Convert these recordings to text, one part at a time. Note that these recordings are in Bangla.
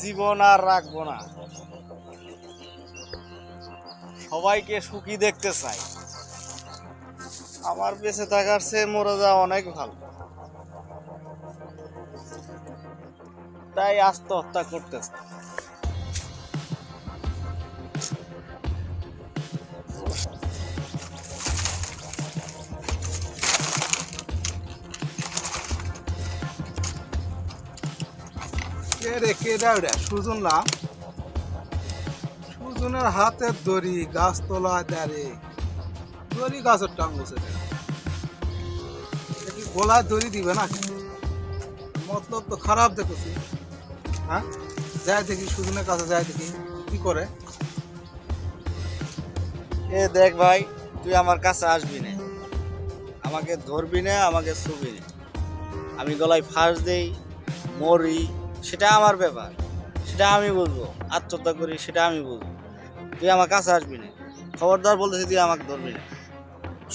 জীবন আর রাখবো না, সবাইকে সুখী দেখতে চাই। আমার বেঁচে থাকার চেয়ে মরে যাওয়া অনেক ভালো, তাই আত্মহত্যা করতে চাই। কে রে কেডা ওটা সুজন না? সুজনের হাতের দড়ি গাছ তলায় দাঁড়ে, দড়ি গাছের টাং বসে কি গলায় দড়ি দিবে না? মতলব তো খারাপ দেখেছি। হ্যাঁ, যাই দেখি সুজনের কাছে, যাই দেখি কি করে। এ দেখ ভাই, তুই আমার কাছে আসবি না, আমাকে ধরবি না, আমাকে ছুবি না। আমি গলায় ফাঁস দেই, মরি, সেটা আমার ব্যাপার, সেটা আমি বুঝবো। আত্মহত্যা করি, সেটা আমি বুঝবো। তুই আমার কাছে আসবি না, খবরদার বলতেছি, তুই আমাকে ধরবি না।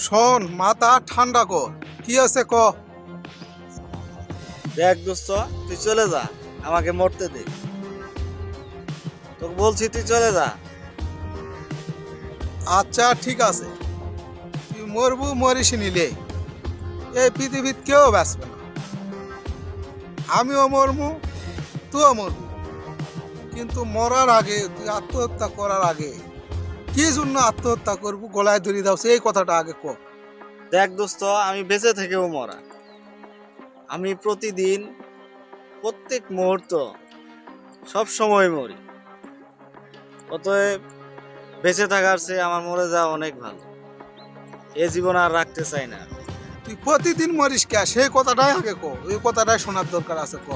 শোন, মাথা ঠান্ডা কর, কি আছে ক। দেখ দোস্ত, তুই চলে যা, আমাকে মরতে দে। তোকে বলছি তুই চলে যা। আচ্ছা ঠিক আছে, তুই মরবু মরিস নিলে এই পৃথিবীত কেউ বাঁচবে না। আমিও মরবো, তুইও মরবু, কিন্তু মরার আগে তুই আত্মহত্যা করার আগে কি জন্য আত্মহত্যা করবো, গলায় দড়ি দাও সেই কথাটা আগে ক। দেখ দোস্ত, আমি বেঁচে থেকেও মরা, আমি প্রতিদিন, প্রত্যেক মুহূর্ত, সব সময় মরি। অতএব বেঁচে থাকার চেয়ে আমার মরে যাওয়া অনেক ভালো। এ জীবন আর রাখতে চাই না। তুই প্রতিদিন মরিস কে সেই কথাটাই আগে ক, এই কথাটাই শোনার দরকার আছে ক।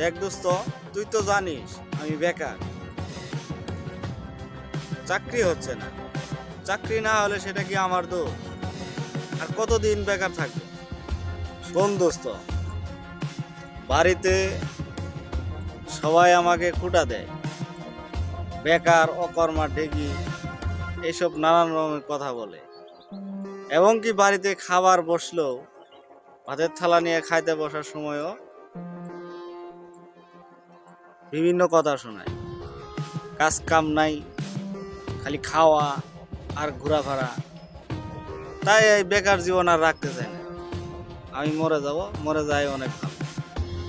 দেখ দোস্ত, তুই তো জানিস আমি বেকার, চাকরি হচ্ছে না। চাকরি না হলে সেটা কি আমার দোষ? আর কতদিন বেকার থাকবো? শোন দোস্ত, বাড়িতে সবাই আমাকে খুঁটা দেয়, বেকার, অকর্মা, ঢেকি, এসব নানান রকমের কথা বলে। এবং কি বাড়িতে খাবার বসলেও, ভাতের থালা নিয়ে খাইতে বসার সময়ও বিভিন্ন কথা শোনায়। কাজ কাম নাই, খালি খাওয়া আর ঘোরাফেরা। তাই এই বেকার জীবন আর রাখতে চাই না। আমি মরে যাব, মরে যাই অনেক ভালো।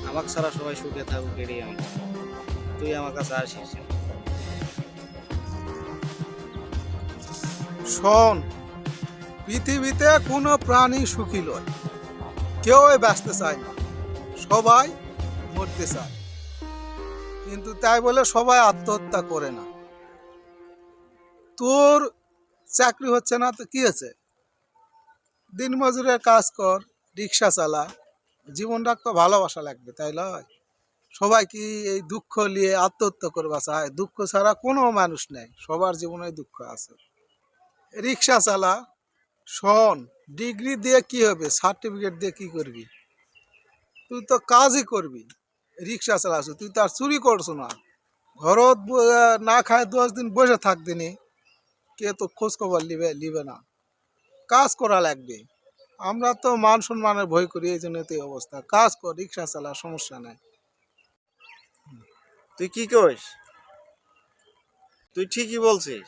আমাকে ছাড়া সবাই সুখে থাকুক, এটাই আমি চাই। তুই আমার কাছে আসিস। শোন, পৃথিবীতে কোনো প্রাণী সুখী নয়, কেউই বাঁচতে চায় না, সবাই মরতে চায়। কিন্তু তাই বলে সবাই আত্মহত্যা করে না। তোর চাকরি হচ্ছে না তো কি আছে, দিনমজুরের কাজ কর, রিক্সা চালা, জীবনটা তো ভালোবাসা লাগবে, তাই নয়? সবাই কি এই দুঃখ নিয়ে আত্মহত্যা করবা চায়? দুঃখ ছাড়া কোনো মানুষ নেই, সবার জীবনে দুঃখ আছে। রিক্সা চালা। শোন, ডিগ্রি দিয়ে কি হবে, সার্টিফিকেট দিয়ে কি করবি? তুই তো কাজই করবি, রিক্সা চালাচ্ছ, তুই তো আর চুরি করছো না। ঘরত না খায় 10 দিন বসে থাকদিনি, কে তো খোঁজ খবর নিবে না। কাজ করা লাগবে। আমরা তো মান সম্মানের ভয় করি, এই জন্য তো এই অবস্থা। কাজ কর, রিক্সা চালা, সমস্যা নাই। তুই কি করিস? তুই ঠিকই বলছিস।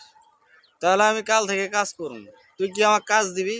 তাহলে আমি কাল থেকে কাজ করুন, তুই কি আমার কাজ দিবি?